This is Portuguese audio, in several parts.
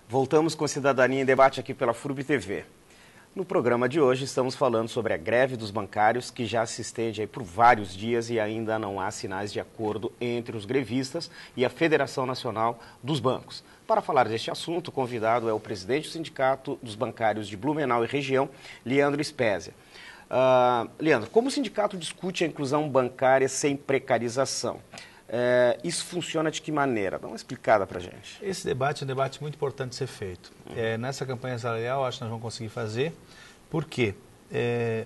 Voltamos com Cidadania em Debate aqui pela FURB TV. No programa de hoje estamos falando sobre a greve dos bancários, que já se estende aí por vários dias e ainda não há sinais de acordo entre os grevistas e a Federação Nacional dos Bancos. Para falar deste assunto, o convidado é o presidente do Sindicato dos Bancários de Blumenau e região, Leandro Spezia. Leandro, como o sindicato discute a inclusão bancária sem precarização? Isso funciona de que maneira? Dá uma explicada para a gente. Esse debate é um debate muito importante de ser feito. Nessa campanha salarial, acho que nós vamos conseguir fazer, porque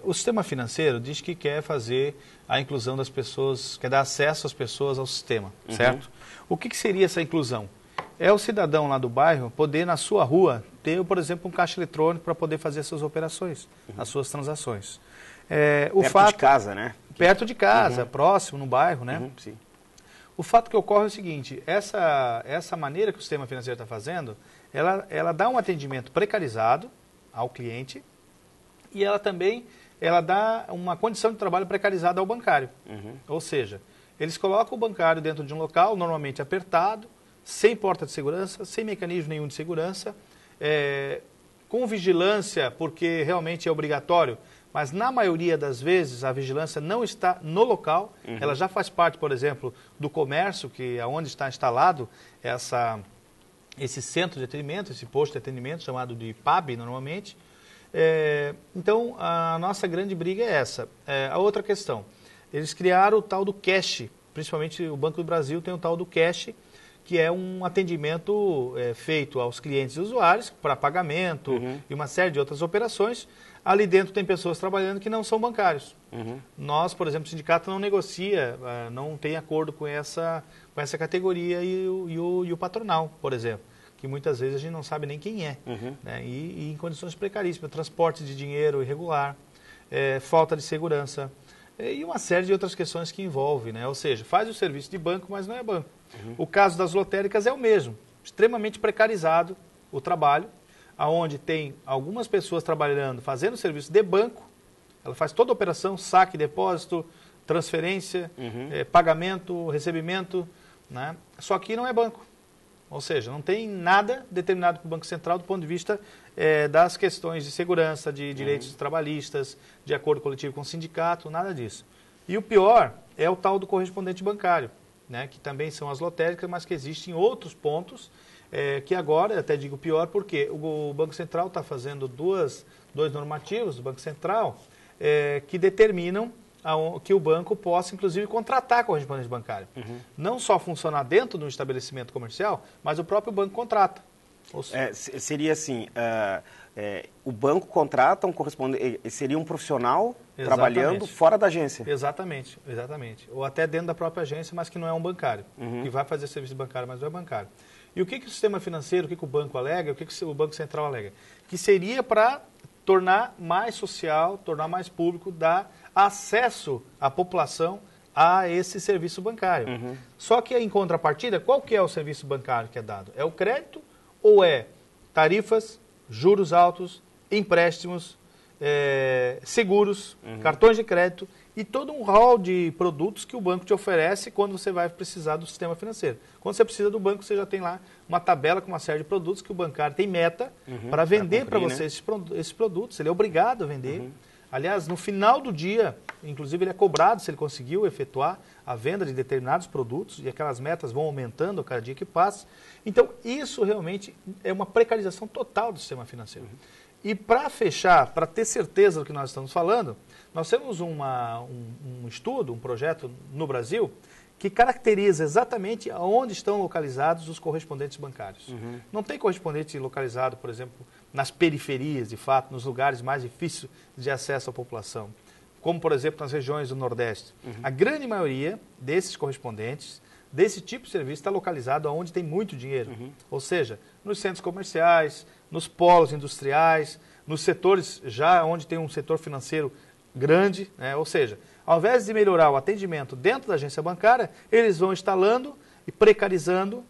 o sistema financeiro diz que quer fazer a inclusão das pessoas, quer dar acesso às pessoas ao sistema, certo? O que seria essa inclusão? É o cidadão lá do bairro poder, na sua rua, ter, por exemplo, um caixa eletrônico para poder fazer as suas operações, as suas transações. Perto de casa, né? Perto de casa, próximo, no bairro, né? Sim. O fato que ocorre é o seguinte, essa maneira que o sistema financeiro está fazendo, ela dá um atendimento precarizado ao cliente e ela também dá uma condição de trabalho precarizada ao bancário. Ou seja, eles colocam o bancário dentro de um local, normalmente apertado, sem porta de segurança, sem mecanismo nenhum de segurança, com vigilância, porque realmente é obrigatório, mas na maioria das vezes a vigilância não está no local, ela já faz parte, por exemplo, do comércio, que é onde está instalado esse centro de atendimento, esse posto de atendimento, chamado de PAB normalmente. Então, a nossa grande briga é essa. A outra questão, eles criaram o tal do cash, principalmente o Banco do Brasil tem o tal do cash, que é um atendimento feito aos clientes e usuários para pagamento e uma série de outras operações. Ali dentro tem pessoas trabalhando que não são bancários. Nós, por exemplo, o sindicato não negocia, não tem acordo com essa categoria e o patronal, por exemplo, que muitas vezes a gente não sabe nem quem é, né? E em condições precaríssimas, transporte de dinheiro irregular, falta de segurança e uma série de outras questões que envolve, né? Ou seja, faz o serviço de banco, mas não é banco. O caso das lotéricas é o mesmo, extremamente precarizado o trabalho, onde tem algumas pessoas trabalhando, fazendo serviço de banco, ela faz toda a operação, saque, depósito, transferência, pagamento, recebimento, né? Só que não é banco. Ou seja, não tem nada determinado pelo Banco Central do ponto de vista das questões de segurança, de direitos trabalhistas, de acordo coletivo com o sindicato, nada disso. E o pior é o tal do correspondente bancário, né? Que também são as lotéricas, mas que existem outros pontos que agora, até digo pior, porque o Banco Central está fazendo dois normativos do Banco Central que determinam que o banco possa, inclusive, contratar correspondente bancário. Não só funcionar dentro de um estabelecimento comercial, mas o próprio banco contrata. Seria assim, o banco contrata um correspondente, seria um profissional trabalhando fora da agência. Exatamente. Ou até dentro da própria agência, mas que não é um bancário. Que vai fazer serviço bancário, mas não é bancário. E o que o sistema financeiro, o que o banco alega, o que o Banco Central alega? Que seria para tornar mais social, tornar mais público, dar acesso à população a esse serviço bancário. Só que em contrapartida, qual que é o serviço bancário que é dado? É o crédito ou é tarifas, juros altos, empréstimos, seguros, cartões de crédito e todo um rol de produtos que o banco te oferece quando você vai precisar do sistema financeiro. Quando você precisa do banco, você já tem lá uma tabela com uma série de produtos que o bancário tem meta para vender para você, né? esses produtos. Ele é obrigado a vender. Aliás, no final do dia, inclusive ele é cobrado se ele conseguiu efetuar a venda de determinados produtos e aquelas metas vão aumentando a cada dia que passa. Então, isso realmente é uma precarização total do sistema financeiro. E para fechar, para ter certeza do que nós estamos falando, nós temos um estudo, um projeto no Brasil, que caracteriza exatamente onde estão localizados os correspondentes bancários. Não tem correspondente localizado, por exemplo, nas periferias, de fato, nos lugares mais difíceis de acesso à população, como, por exemplo, nas regiões do Nordeste. A grande maioria desses correspondentes, desse tipo de serviço, está localizado onde tem muito dinheiro. Ou seja, nos centros comerciais, nos polos industriais, nos setores já onde tem um setor financeiro grande, né? Ou seja, ao invés de melhorar o atendimento dentro da agência bancária, eles vão instalando e precarizando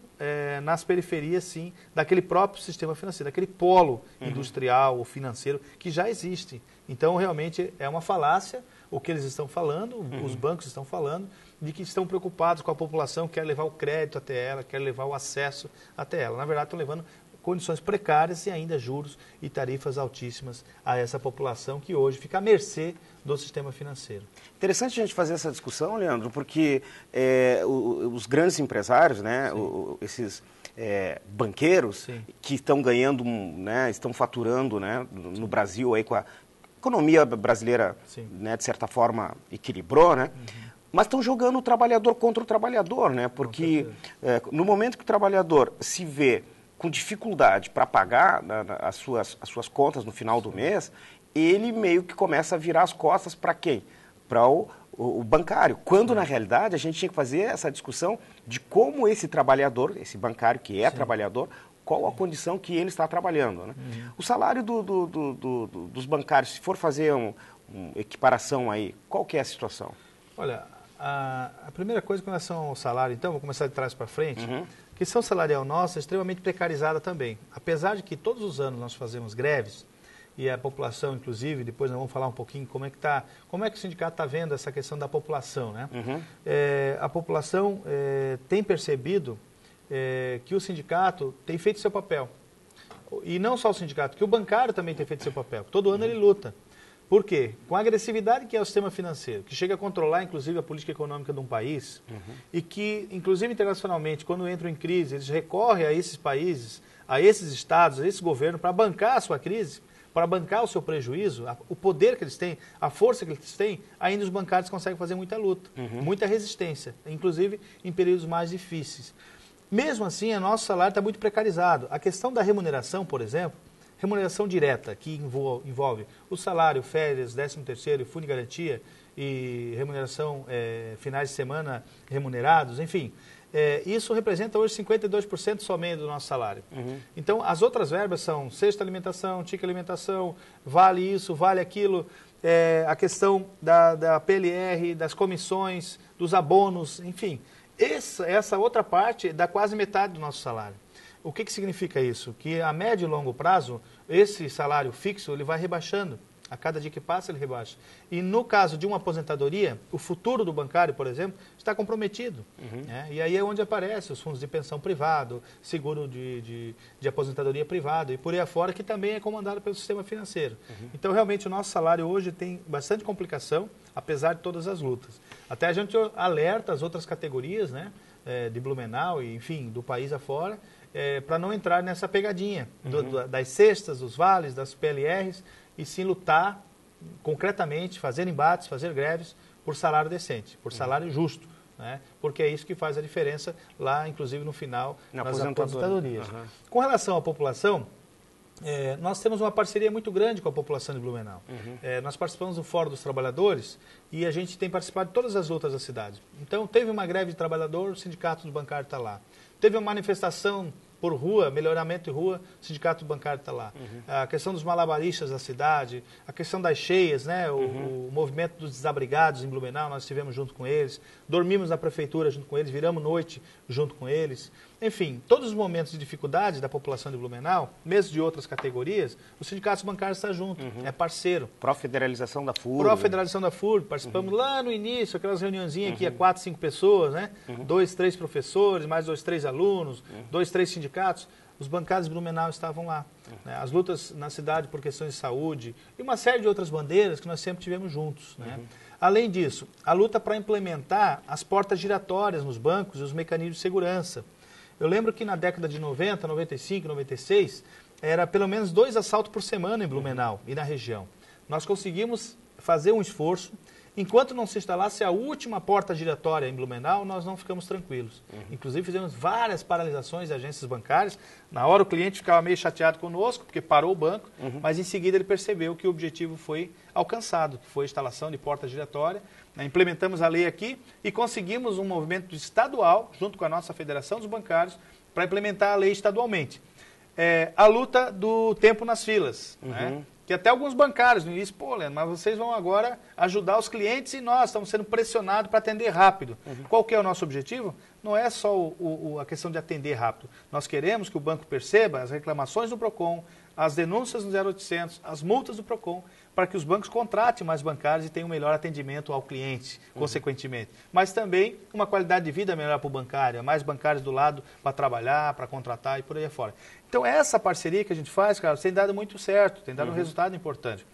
nas periferias, sim, daquele próprio sistema financeiro, daquele polo industrial ou financeiro que já existe. Então, realmente, é uma falácia o que eles estão falando, os bancos estão falando, de que estão preocupados com a população, quer levar o crédito até ela, quer levar o acesso até ela. Na verdade, estão levando condições precárias e ainda juros e tarifas altíssimas a essa população que hoje fica à mercê do sistema financeiro. Interessante a gente fazer essa discussão, Leandro, porque os grandes empresários, né, esses banqueiros Sim. que estão ganhando, né, estão faturando, né, no Brasil aí com a economia brasileira, né, de certa forma equilibrou, né? Mas estão jogando o trabalhador contra o trabalhador, né? Porque no momento que o trabalhador se vê com dificuldade para pagar as suas contas no final do mês, ele meio que começa a virar as costas para quem? Para o bancário. Quando, na realidade, a gente tinha que fazer essa discussão de como esse trabalhador, esse bancário que é trabalhador, qual a condição que ele está trabalhando, né? O salário dos bancários, se for fazer uma equiparação aí, qual que é a situação? Olha, a primeira coisa com relação ao salário, então, vou começar de trás para frente, a questão salarial nossa é extremamente precarizada também. Apesar de que todos os anos nós fazemos greves, e a população, inclusive, depois nós vamos falar um pouquinho como é que o sindicato está vendo essa questão da população, né? A população tem percebido que o sindicato tem feito seu papel. E não só o sindicato, que o bancário também tem feito seu papel. Todo ano ele luta. Por quê? Com a agressividade que é o sistema financeiro, que chega a controlar, inclusive, a política econômica de um país, e que, inclusive, internacionalmente, quando entram em crise, eles recorrem a esses países, a esses estados, a esse governo, para bancar a sua crise, para bancar o seu prejuízo, o poder que eles têm, a força que eles têm, ainda os bancários conseguem fazer muita luta, muita resistência, inclusive em períodos mais difíceis. Mesmo assim, o nosso salário está muito precarizado. A questão da remuneração, por exemplo, remuneração direta, que envolve o salário, férias, 13º, fundo de garantia e remuneração finais de semana remunerados, enfim. Isso representa hoje 52% somente do nosso salário. Então, as outras verbas são cesta alimentação, ticket alimentação, vale isso, vale aquilo, a questão da PLR, das comissões, dos abonos, enfim. Essa outra parte dá quase metade do nosso salário. O que significa isso? Que a médio e longo prazo, esse salário fixo ele vai rebaixando. A cada dia que passa, ele rebaixa. E no caso de uma aposentadoria, o futuro do bancário, por exemplo, está comprometido. Né? E aí é onde aparecem os fundos de pensão privado, seguro de aposentadoria privado e por aí afora, que também é comandado pelo sistema financeiro. Então, realmente, o nosso salário hoje tem bastante complicação, apesar de todas as lutas. Até a gente alerta as outras categorias, né, de Blumenau e, enfim, do país afora, para não entrar nessa pegadinha das cestas, dos vales, das PLRs, e sim lutar concretamente, fazer embates, fazer greves por salário decente, por salário justo, né? Porque é isso que faz a diferença lá, inclusive no final, nas aposentadorias. Com relação à população, nós temos uma parceria muito grande com a população de Blumenau. Nós participamos do Fórum dos Trabalhadores e a gente tem participado de todas as lutas da cidade. Então, teve uma greve de trabalhador, o sindicato do bancário está lá. Teve uma manifestação por rua, melhoramento de rua, o sindicato bancário está lá. A questão dos malabaristas da cidade, a questão das cheias, né? O movimento dos desabrigados em Blumenau, nós estivemos junto com eles, dormimos na prefeitura junto com eles, viramos noite junto com eles. Enfim, todos os momentos de dificuldade da população de Blumenau, mesmo de outras categorias, o sindicato bancário está junto, é parceiro. Pró-federalização da FURB. Pró-federalização da FURB, participamos lá no início, aquelas reuniãozinhas que ia 4, 5 pessoas, né? 2, 3 professores, mais 2, 3 alunos, 2, 3 sindicatos. Os bancários de Blumenau estavam lá. Né? As lutas na cidade por questões de saúde e uma série de outras bandeiras que nós sempre tivemos juntos. Né? Além disso, a luta para implementar as portas giratórias nos bancos e os mecanismos de segurança. Eu lembro que na década de 90, 95, 96, era pelo menos 2 assaltos por semana em Blumenau e na região. Nós conseguimos fazer um esforço. Enquanto não se instalasse a última porta giratória em Blumenau, nós não ficamos tranquilos. Inclusive, fizemos várias paralisações de agências bancárias. Na hora, o cliente ficava meio chateado conosco, porque parou o banco, mas em seguida ele percebeu que o objetivo foi alcançado, que foi a instalação de porta giratória. Implementamos a lei aqui e conseguimos um movimento estadual, junto com a nossa Federação dos Bancários, para implementar a lei estadualmente. A luta do tempo nas filas, né? Que até alguns bancários no início, pô, Leandro, mas vocês vão agora ajudar os clientes e nós estamos sendo pressionados para atender rápido. Qual que é o nosso objetivo? Não é só a questão de atender rápido. Nós queremos que o banco perceba as reclamações do PROCON, as denúncias no 0800, as multas do PROCON, para que os bancos contratem mais bancários e tenham um melhor atendimento ao cliente, consequentemente. Mas também uma qualidade de vida melhor para o bancário, mais bancários do lado para trabalhar, para contratar e por aí afora. Então, essa parceria que a gente faz, cara, tem dado muito certo, tem dado um resultado importante.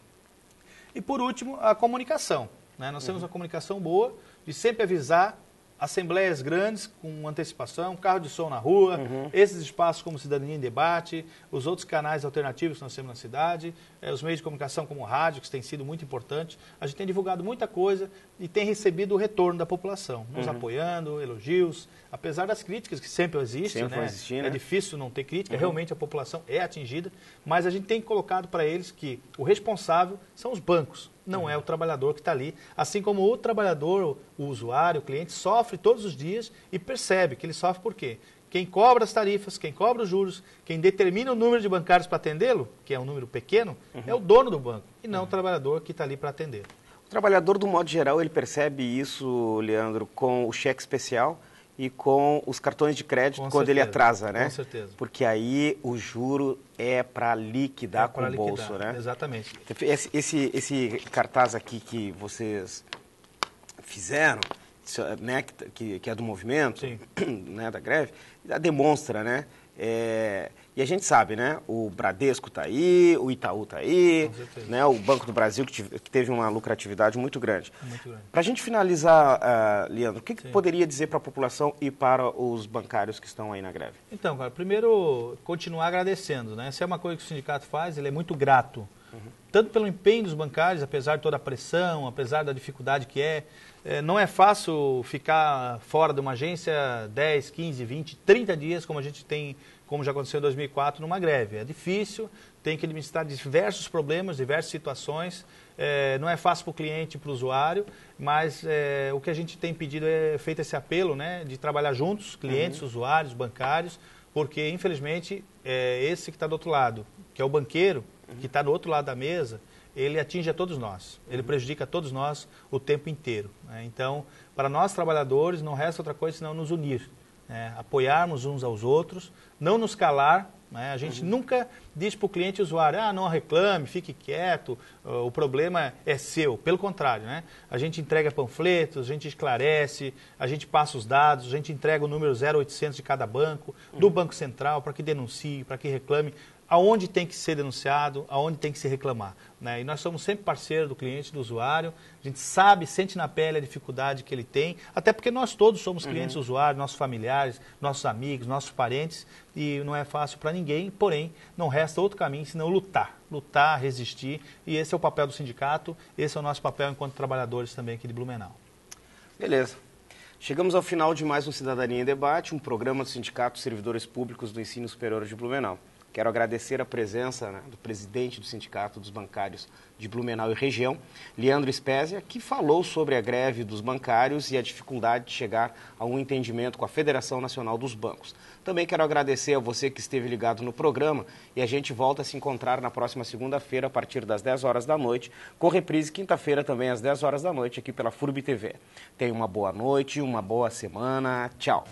E, por último, a comunicação. Né? Nós temos uma comunicação boa de sempre avisar assembleias grandes com antecipação, carro de som na rua, esses espaços como Cidadania em Debate, os outros canais alternativos que nós temos na cidade, os meios de comunicação como o rádio, que tem sido muito importante. A gente tem divulgado muita coisa e tem recebido o retorno da população, nos apoiando, elogios, apesar das críticas que sempre existem, sempre né? existir, né? É difícil não ter crítica, realmente a população é atingida, mas a gente tem colocado para eles que o responsável são os bancos, não é o trabalhador que está ali. Assim como o trabalhador, o usuário, o cliente, sofre todos os dias e percebe que ele sofre por quê? Quem cobra as tarifas, quem cobra os juros, quem determina o número de bancários para atendê-lo, que é um número pequeno, é o dono do banco e não o trabalhador que está ali para atender. O trabalhador, do modo geral, ele percebe isso, Leandro, com o cheque especial e com os cartões de crédito quando ele atrasa, né? Com certeza. Porque aí o juro é para liquidar com o bolso, né? Exatamente. Esse cartaz aqui que vocês fizeram, né, que é do movimento, né, da greve, demonstra, né? E a gente sabe, né? O Bradesco está aí, o Itaú está aí, né, o Banco do Brasil, que teve uma lucratividade muito grande. Para a gente finalizar, Leandro, o que poderia dizer para a população e para os bancários que estão aí na greve? Então, cara, primeiro, continuar agradecendo, né? Se é uma coisa que o sindicato faz, ele é muito grato. Tanto pelo empenho dos bancários, apesar de toda a pressão, apesar da dificuldade que não é fácil ficar fora de uma agência 10, 15, 20, 30 dias, como a gente tem, como já aconteceu em 2004, numa greve. É difícil, tem que administrar diversos problemas, diversas situações. Não é fácil para o cliente e para o usuário, mas o que a gente tem pedido é feito esse apelo, né, de trabalhar juntos, clientes, usuários, bancários, porque, infelizmente, esse que está do outro lado, que é o banqueiro, que está do outro lado da mesa, ele atinge a todos nós, ele prejudica a todos nós o tempo inteiro. Né? Então, para nós trabalhadores, não resta outra coisa senão nos unir, né? Apoiarmos uns aos outros, não nos calar. Né? A gente nunca diz para o cliente e usuário, não reclame, fique quieto, o problema é seu. Pelo contrário, né? A gente entrega panfletos, a gente esclarece, a gente passa os dados, a gente entrega o número 0800 de cada banco, do Banco Central, para que denuncie, para que reclame, aonde tem que ser denunciado, aonde tem que se reclamar. Né? E nós somos sempre parceiros do cliente, do usuário, a gente sabe, sente na pele a dificuldade que ele tem, até porque nós todos somos clientes usuários, nossos familiares, nossos amigos, nossos parentes, e não é fácil para ninguém, porém, não resta outro caminho senão lutar, resistir, e esse é o papel do sindicato, esse é o nosso papel enquanto trabalhadores também aqui de Blumenau. Beleza. Chegamos ao final de mais um Cidadania em Debate, um programa do Sindicato dos Servidores Públicos do Ensino Superior de Blumenau. Quero agradecer a presença, né, do presidente do Sindicato dos Bancários de Blumenau e região, Leandro Spezia, que falou sobre a greve dos bancários e a dificuldade de chegar a um entendimento com a Federação Nacional dos Bancos. Também quero agradecer a você que esteve ligado no programa e a gente volta a se encontrar na próxima segunda-feira a partir das 10 horas da noite, com reprise quinta-feira também às 10 horas da noite aqui pela FURB TV. Tenha uma boa noite, uma boa semana. Tchau.